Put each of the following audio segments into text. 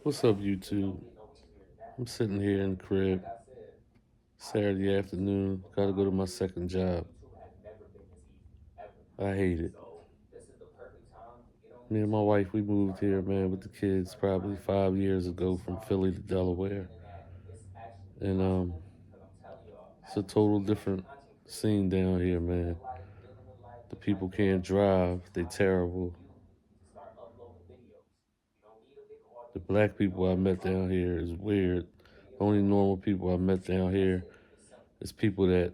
What's up, YouTube? I'm sitting here in the crib, Saturday afternoon. Gotta go to my second job. I hate it. Me and my wife, we moved here, man, with the kids probably 5 years ago from Philly to Delaware. And it's a total different scene down here, man. The people can't drive, they terrible. The black people I met down here is weird. Only normal people I met down here is people that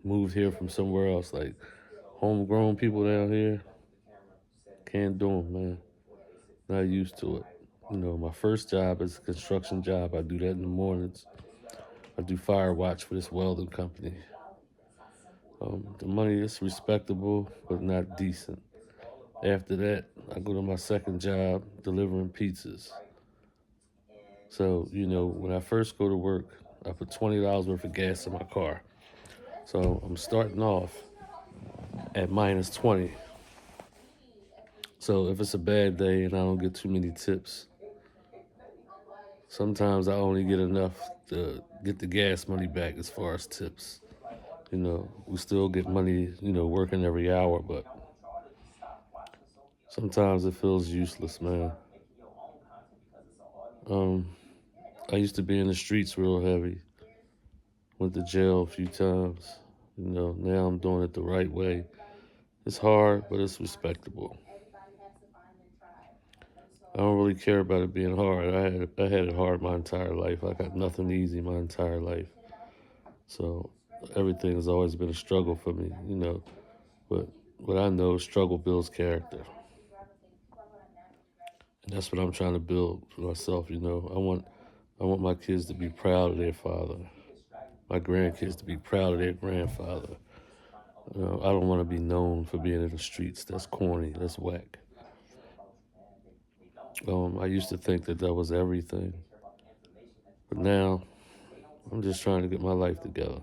moved here from somewhere else, like homegrown people down here. Can't do them, man. Not used to it. My first job is a construction job. I do that in the mornings. I do fire watch for this welding company. The money is respectable, but not decent. After that, I go to my second job delivering pizzas. So, when I first go to work, I put $20 worth of gas in my car. So I'm starting off at minus 20. So if it's a bad day and I don't get too many tips, sometimes I only get enough to get the gas money back as far as tips. We still get money, working every hour, but sometimes it feels useless, man. Um, I used to be in the streets real heavy. Went to jail a few times. Now I'm doing it the right way. It's hard, but it's respectable. I don't really care about it being hard. I had it hard my entire life. I got nothing easy my entire life. So everything has always been a struggle for me. But what I know, struggle builds character. And that's what I'm trying to build for myself. I want my kids to be proud of their father. My grandkids to be proud of their grandfather. I don't want to be known for being in the streets. That's corny. That's whack. I used to think that was everything, but now I'm just trying to get my life together.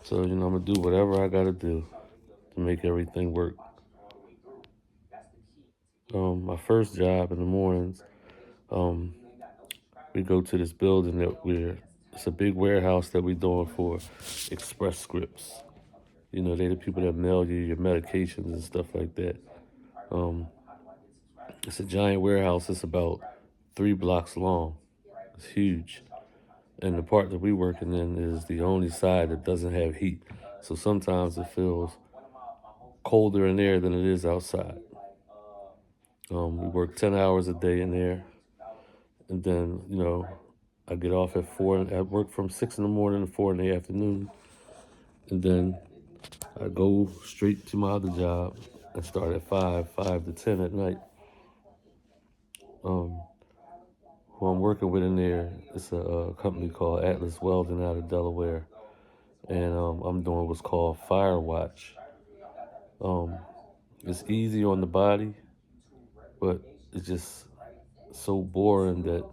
So I'm gonna do whatever I gotta do to make everything work. My first job in the mornings, um, we go to this building it's a big warehouse that we're doing for Express Scripts. They're the people that mail you your medications and stuff like that. Um, it's a giant warehouse. It's about 3 blocks long. It's huge. And the part that we working in is the only side that doesn't have heat. So sometimes it feels colder in there than it is outside. We work 10 hours a day in there. And then, I get off at 4. I work from 6 in the morning to 4 in the afternoon. And then I go straight to my other job and start at 5 to 10 at night. Um, who I'm working with in there is a company called Atlas Welding out of Delaware. And I'm doing what's called Fire Watch. Um, it's easy on the body, but it's just so boring that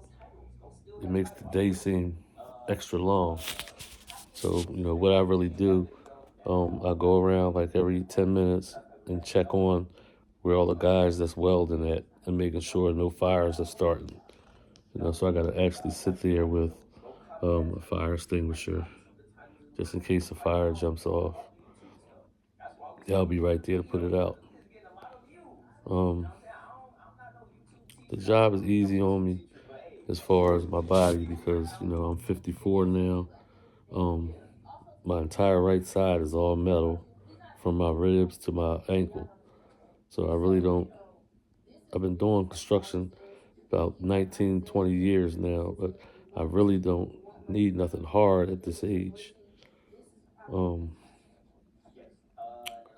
it makes the day seem extra long. So, what I really do, I go around like every 10 minutes and check on where all the guys that's welding at and making sure no fires are starting. So I got to actually sit there with a fire extinguisher just in case the fire jumps off. I'll be right there to put it out. Um, the job is easy on me as far as my body because, I'm 54 now. Um, my entire right side is all metal from my ribs to my ankle. So I really don't, I've been doing construction about 19, 20 years now, but I really don't need nothing hard at this age. Um,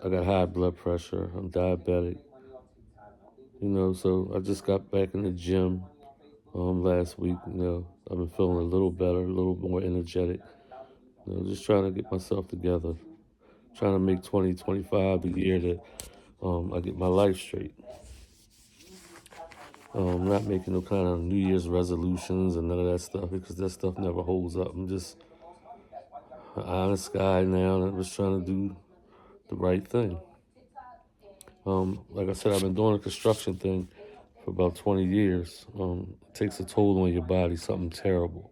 I got high blood pressure. I'm diabetic. So I just got back in the gym last week. I've been feeling a little better, a little more energetic. Just trying to get myself together. Trying to make 2025 the year that I get my life straight. Not making no kind of New Year's resolutions and none of that stuff because that stuff never holds up. I'm just an honest guy now and I'm just trying to do the right thing. Like I said, I've been doing the construction thing for about 20 years. It takes a toll on your body, something terrible.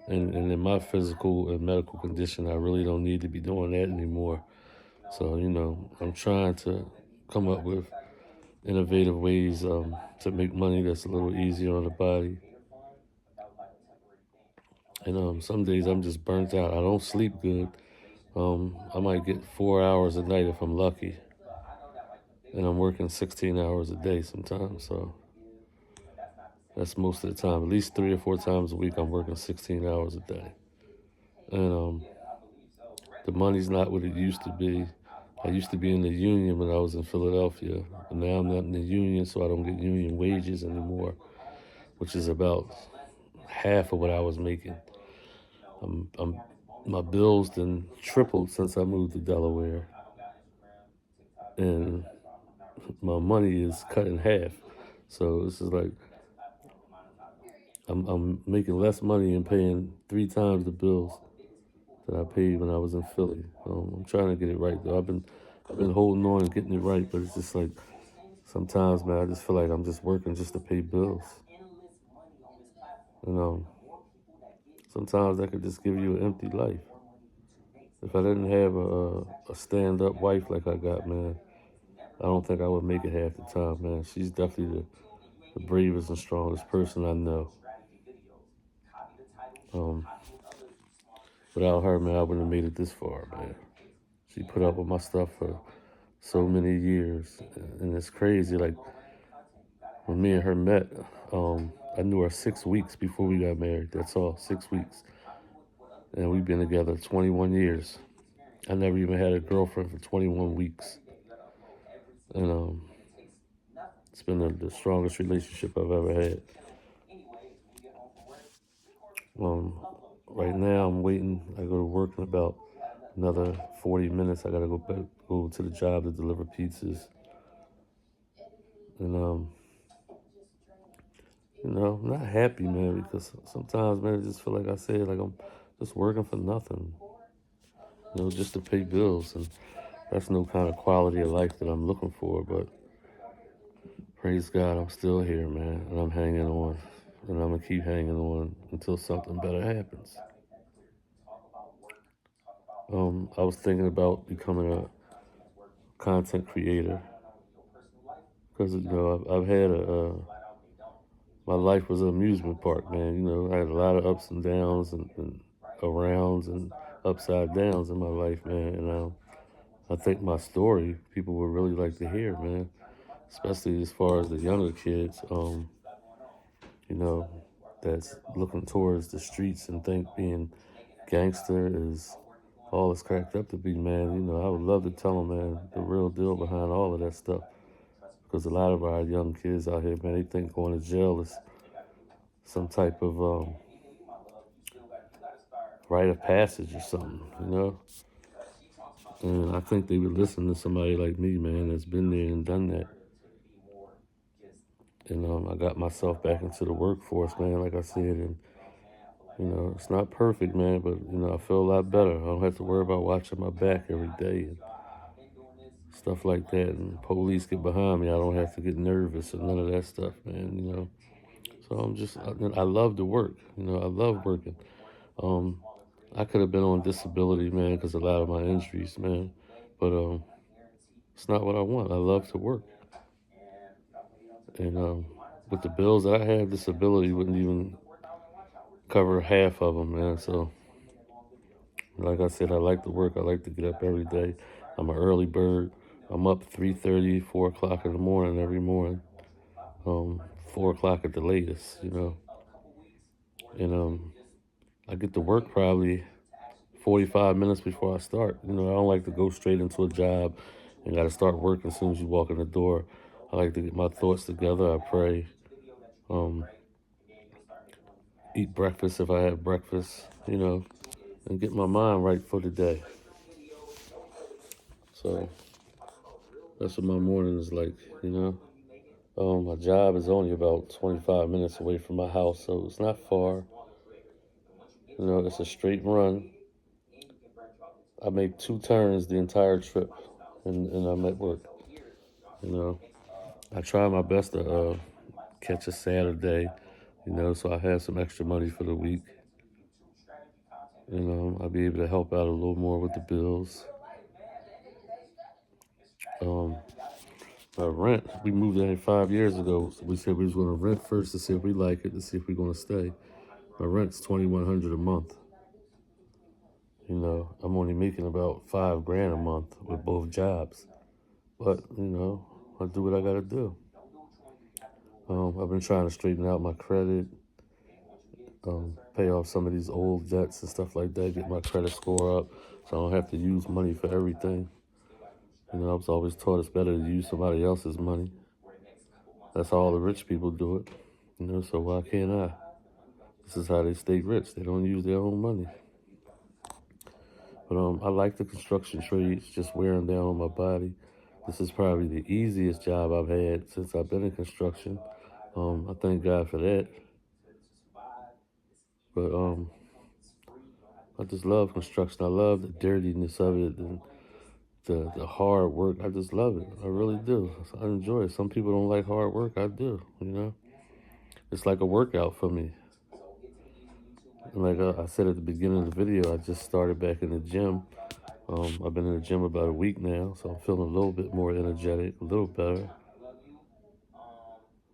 And in my physical and medical condition, I really don't need to be doing that anymore. So, I'm trying to come up with innovative ways to make money that's a little easier on the body. And some days I'm just burnt out. I don't sleep good. I might get 4 hours a night if I'm lucky. And I'm working 16 hours a day sometimes. So that's most of the time. At least 3 or 4 times a week, I'm working 16 hours a day. And the money's not what it used to be. I used to be in the union when I was in Philadelphia, but now I'm not in the union, so I don't get union wages anymore, which is about half of what I was making. My bills then tripled since I moved to Delaware, and my money is cut in half. So this is like I'm making less money and paying 3 times the bills that I paid when I was in Philly. I'm trying to get it right though. I've been holding on and getting it right, but it's just like sometimes, man, I just feel like I'm just working just to pay bills. And sometimes that could just give you an empty life. If I didn't have a stand-up wife like I got, man, I don't think I would make it half the time, man. She's definitely the bravest and strongest person I know. Um, Without her, man, I wouldn't have made it this far, man. She put up with my stuff for so many years, and it's crazy. Like when me and her met, I knew her 6 weeks before we got married. That's all, 6 weeks, and we've been together 21 years. I never even had a girlfriend for 21 weeks, and it's been the strongest relationship I've ever had. Right now, I'm waiting. I go to work in about another 40 minutes. I gotta go to the job to deliver pizzas, and I'm not happy, man, because sometimes, man, I just feel like I said, like I'm just working for nothing, just to pay bills, and that's no kind of quality of life that I'm looking for. But praise God, I'm still here, man, and I'm hanging on, and I'm gonna keep hanging on until something better happens. I was thinking about becoming a content creator because I've had my life was an amusement park, man. I had a lot of ups and downs and arounds and upside downs in my life, man. And I think my story people would really like to hear, man, especially as far as the younger kids, you know, that's looking towards the streets and think being gangster is all it's cracked up to be, man. I would love to tell them, man, the real deal behind all of that stuff. Because a lot of our young kids out here, man, they think going to jail is some type of rite of passage or something. And I think they would listen to somebody like me, man, that's been there and done that. And I got myself back into the workforce, man, like I said. And, it's not perfect, man, but, I feel a lot better. I don't have to worry about watching my back every day and stuff like that. And police get behind me, I don't have to get nervous and none of that stuff, man. So I love to work. I love working. I could have been on disability, man, because a lot of my injuries, man. But it's not what I want. I love to work. And with the bills that I have, disability wouldn't even cover half of them, man. So, like I said, I like to work. I like to get up every day. I'm an early bird. I'm up 3:30, 4 o'clock in the morning every morning. 4 o'clock at the latest. And I get to work probably 45 minutes before I start. I don't like to go straight into a job and got to start working as soon as you walk in the door. I like to get my thoughts together. I pray, eat breakfast if I have breakfast, and get my mind right for the day. So that's what my morning is like. My job is only about 25 minutes away from my house, so it's not far. It's a straight run. I make 2 turns the entire trip, and I'm at work. I try my best to catch a Saturday, so I have some extra money for the week. I'll be able to help out a little more with the bills. Rent, we moved in 5 years ago. So we said we was going to rent first to see if we like it, to see if we're going to stay. My rent's $2,100 a month. I'm only making about $5,000 a month with both jobs. But, I do what I got to do. I've been trying to straighten out my credit, pay off some of these old debts and stuff like that, get my credit score up so I don't have to use money for everything. I was always taught it's better to use somebody else's money. That's how all the rich people do it. So why can't I? This is how they stay rich. They don't use their own money. But I like the construction trades, just wearing down on my body. This is probably the easiest job I've had since I've been in construction. I thank God for that. But I just love construction. I love the dirtiness of it and the hard work. I just love it. I really do. I enjoy it. Some people don't like hard work. I do, It's like a workout for me. And like I said at the beginning of the video, I just started back in the gym. I've been in the gym about a week now, so I'm feeling a little bit more energetic, a little better.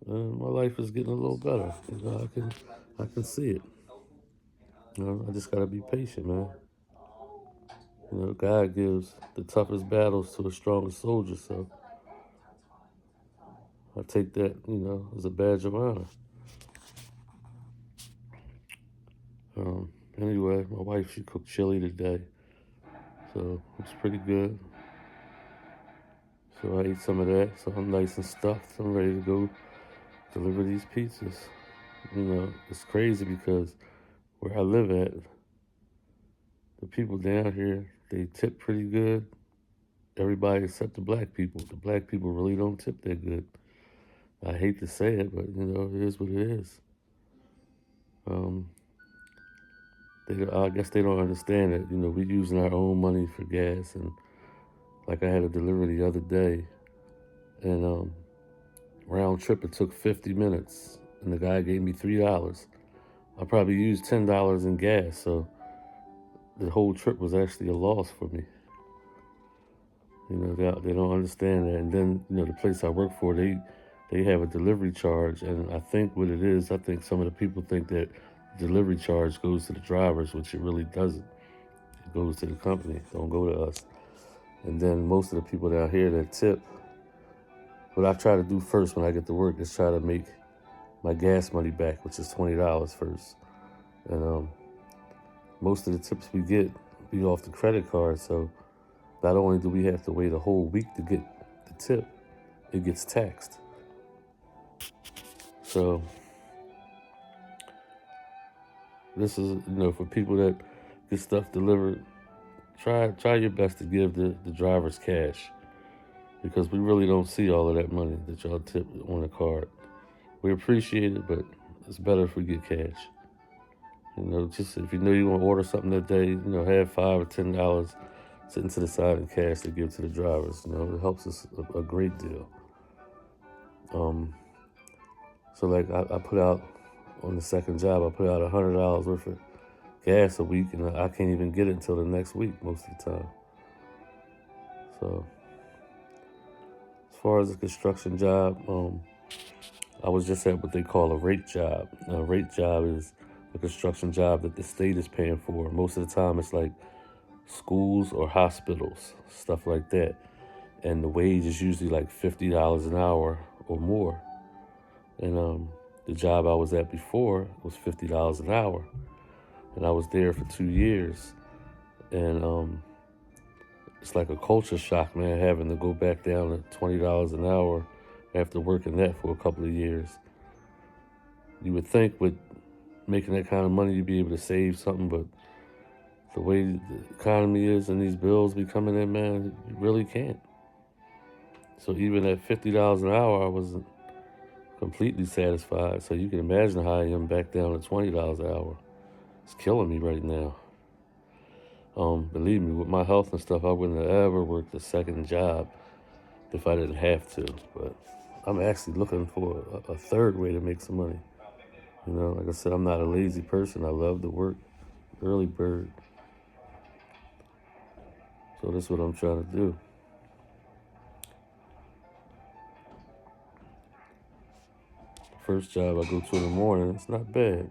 And my life is getting a little better. I can see it. I just gotta be patient, man. God gives the toughest battles to the strongest soldiers, so I take that, as a badge of honor. Anyway, my wife, she cooked chili today, so it's pretty good. So I ate some of that, so I'm nice and stuffed. I'm ready to go deliver these pizzas. It's crazy because where I live at, the people down here, they tip pretty good. Everybody except the black people. The black people really don't tip that good. I hate to say it, but it is what it is. I guess they don't understand that, we're using our own money for gas. And like I had a delivery the other day, and round trip, it took 50 minutes, and the guy gave me $3. I probably used $10 in gas, so the whole trip was actually a loss for me. They don't understand that. And then, the place I work for, they have a delivery charge, and I think what it is, I think some of the people think that delivery charge goes to the drivers, which it really doesn't. It goes to the company, don't go to us. And then most of the people down here that tip, what I try to do first when I get to work is try to make my gas money back, which is $20 first. And most of the tips we get be off the credit card, so not only do we have to wait a whole week to get the tip, it gets taxed. So this is, for people that get stuff delivered, try your best to give the drivers cash, because we really don't see all of that money that y'all tip on the card. We appreciate it, but it's better if we get cash. Just if you want to order something that day, have $5 or $10 sitting to the side in cash to give to the drivers. It helps us a great deal. So like I put out on the second job, I put out $100 worth of gas a week, and I can't even get it until the next week most of the time. So as far as the construction job, I was just at what they call a rate job. Now, a rate job is a construction job that the state is paying for. Most of the time it's like schools or hospitals, stuff like that. And the wage is usually like $50 an hour or more. And the job I was at before was $50 an hour. And I was there for 2 years. And it's like a culture shock, man, having to go back down to $20 an hour after working that for a couple of years. You would think with making that kind of money you'd be able to save something, but the way the economy is and these bills be coming in, man, you really can't. So even at $50 an hour, I wasn't completely satisfied. So you can imagine how I am back down to $20 an hour. It's killing me right now. Believe me, with my health and stuff, I wouldn't have ever worked a second job if I didn't have to. But I'm actually looking for a third way to make some money. You know, like I said, I'm not a lazy person. I love to work, early bird. So that's what I'm trying to do. First job I go to in the morning, it's not bad.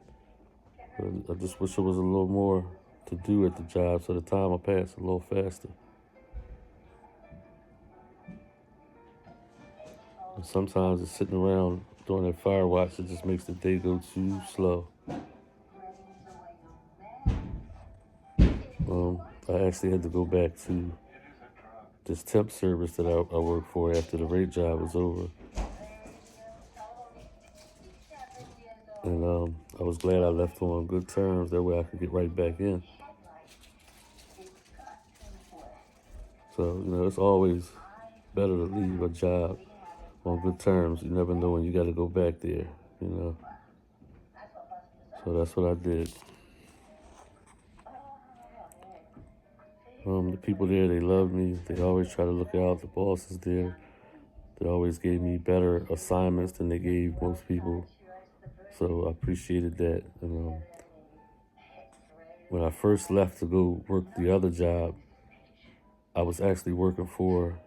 But I just wish there was a little more to do at the job so the time will pass a little faster. And sometimes it's sitting around doing that fire watch that just makes the day go too slow. I actually had to go back to this temp service that I worked for after the rate job was over. And I was glad I left on good terms. That way I could get right back in. So, you know, it's always better to leave a job on good terms. You never know when you got to go back there, you know. So that's what I did. The people there, they loved me. They always try to look out. The bosses there, they always gave me better assignments than they gave most people. So I appreciated that. And when I first left to go work the other job, I was actually working for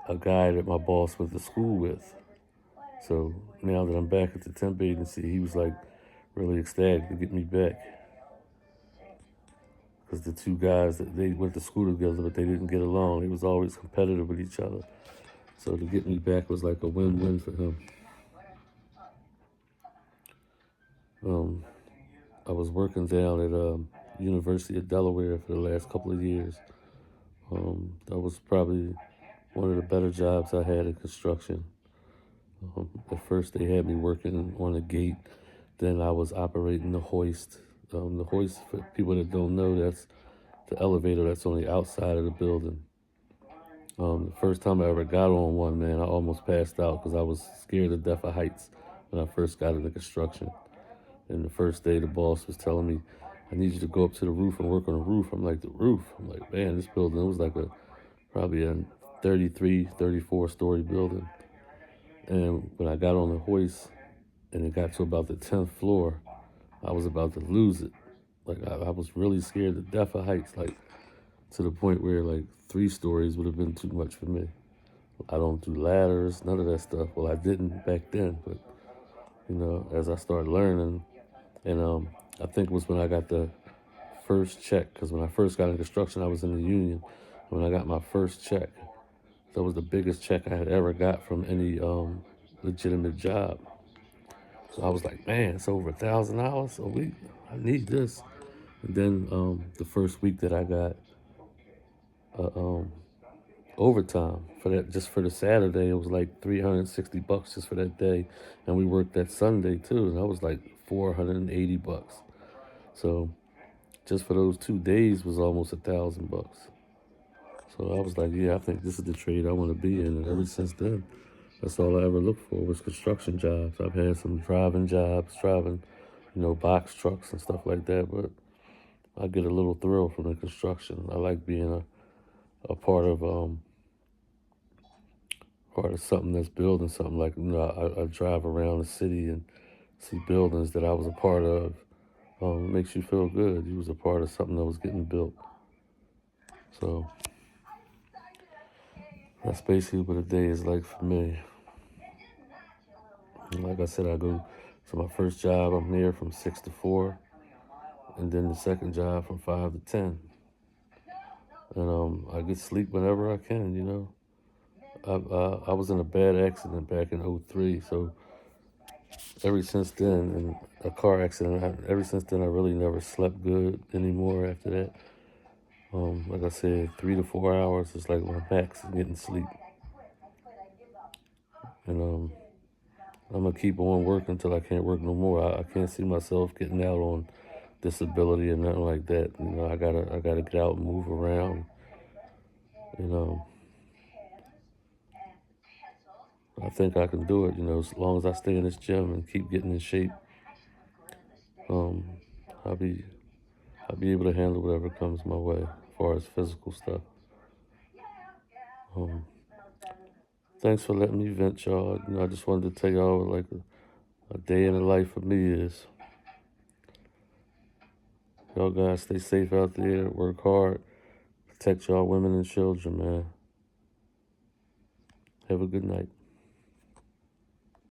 a guy that my boss went to school with. So now that I'm back at the temp agency, he was like really ecstatic to get me back. Because the two guys, they went to school together, but they didn't get along. They was always competitive with each other. So to get me back was like a win-win for him. I was working down at University of Delaware for the last couple of years. That was probably one of the better jobs I had in construction. At first, they had me working on a gate. Then I was operating the hoist. The hoist, for people that don't know, that's the elevator that's on the outside of the building. The first time I ever got on one, man, I almost passed out because I was scared to death of heights when I first got into construction. And the first day, the boss was telling me, I need you to go up to the roof and work on the roof. I'm like, the roof? I'm like, man, this building, it was like probably a 33, 34-story building. And when I got on the hoist and it got to about the 10th floor, I was about to lose it. Like, I was really scared to death of heights, like, to the point where, like, 3 stories would have been too much for me. I don't do ladders, none of that stuff. Well, I didn't back then, but, you know, as I started learning, and I think it was when I got the first check, because when I first got in construction, I was in the union. When I got my first check, that was the biggest check I had ever got from any legitimate job. So I was like, man, it's over $1,000 a week. I need this. And then the first week that I got overtime for that, just for the Saturday, it was like $360 just for that day, and we worked that Sunday too, and that was like $480. So just for those 2 days was almost $1,000. So I was like, yeah, I think this is the trade I want to be in. And ever since then, that's all I ever looked for was construction jobs. I've had some driving jobs, driving, you know, box trucks and stuff like that, but I get a little thrill from the construction. I like being a part of something that's building something. Like, you know, I drive around the city and see buildings that I was a part of. It makes you feel good. You was a part of something that was getting built. So that's basically what a day is like for me. And like I said, I go to my first job, I'm there from 6 to 4. And then the second job from 5 to 10. And I get sleep whenever I can, you know. I was in a bad accident back in '03, so ever since then, and a car accident, ever since then, I really never slept good anymore after that. Like I said, 3 to 4 hours is like my max in getting sleep. And I'm gonna keep on working until I can't work no more. I can't see myself getting out on disability or nothing like that. You know, I gotta get out and move around. You know, I think I can do it. You know, as long as I stay in this gym and keep getting in shape, um, I'll be able to handle whatever comes my way as far as physical stuff. Um, Thanks for letting me vent, y'all. I just wanted to tell y'all what, like a day in the life for me is. Y'all guys stay safe out there, work hard, protect y'all women and children, man. Have a good night.